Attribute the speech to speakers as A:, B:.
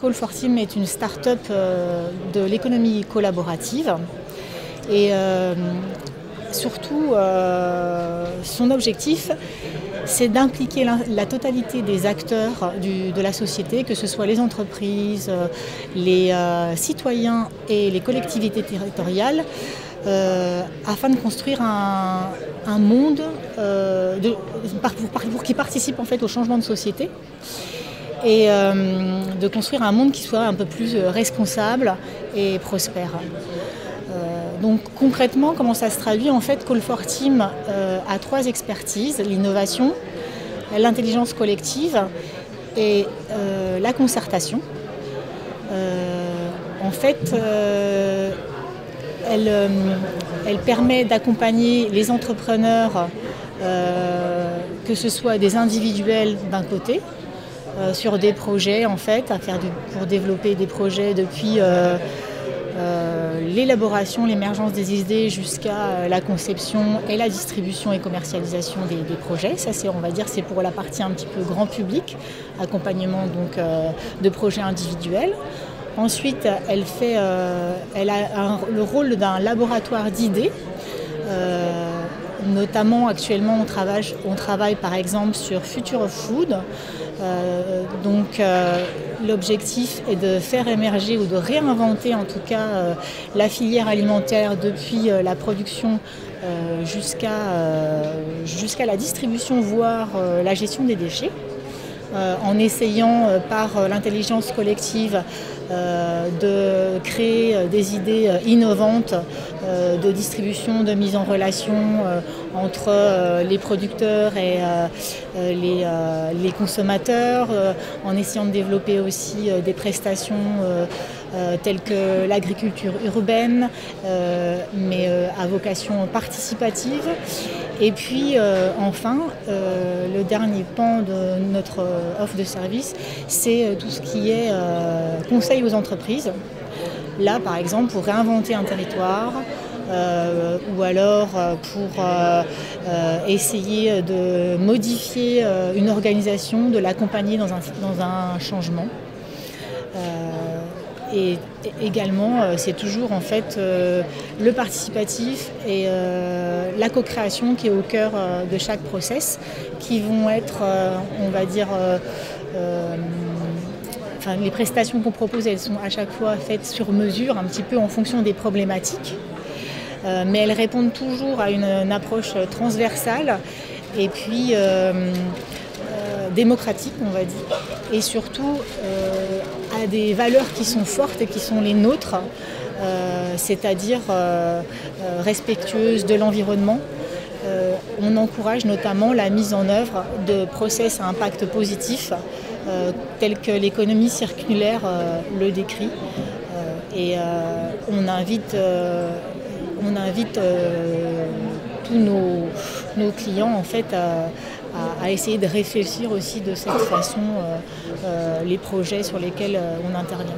A: Call4Team est une start-up de l'économie collaborative et surtout son objectif c'est d'impliquer la totalité des acteurs de la société, que ce soit les entreprises, les citoyens et les collectivités territoriales, afin de construire un monde pour qu'ils participent en fait au changement de société et de construire un monde qui soit un peu plus responsable et prospère. Donc concrètement, comment ça se traduit? En fait, Call4Team a 3 expertises: l'innovation, l'intelligence collective et la concertation. En fait, elle permet d'accompagner les entrepreneurs, que ce soit des individuels d'un côté, sur des projets en fait, pour développer des projets depuis l'élaboration, l'émergence des idées jusqu'à la conception et la distribution et commercialisation des projets. Ça c'est pour la partie un petit peu grand public, accompagnement donc de projets individuels. Ensuite, elle a le rôle d'un laboratoire d'idées. Notamment actuellement on travaille par exemple sur Future of Food. L'objectif est de faire émerger ou de réinventer en tout cas la filière alimentaire depuis la production jusqu'à la distribution, voire la gestion des déchets, en essayant par l'intelligence collective de créer des idées innovantes de distribution, de mise en relation entre les producteurs et les consommateurs, en essayant de développer aussi des prestations telles que l'agriculture urbaine, mais à vocation participative. Et puis enfin, le dernier pan de notre offre de service, c'est tout ce qui est conseil aux entreprises. Là, par exemple, pour réinventer un territoire, ou alors pour essayer de modifier une organisation, de l'accompagner dans un changement. Et également, c'est toujours en fait le participatif et la co-création qui est au cœur de chaque process, qui vont être, on va dire, les prestations qu'on propose, elles sont à chaque fois faites sur mesure, un petit peu en fonction des problématiques, mais elles répondent toujours à une approche transversale et puis démocratique, on va dire, et surtout à des valeurs qui sont fortes et qui sont les nôtres, c'est-à-dire respectueuses de l'environnement. On encourage notamment la mise en œuvre de process à impact positif, tels que l'économie circulaire le décrit. Et on invite tous nos clients en fait à essayer de réfléchir aussi de cette façon les projets sur lesquels on intervient.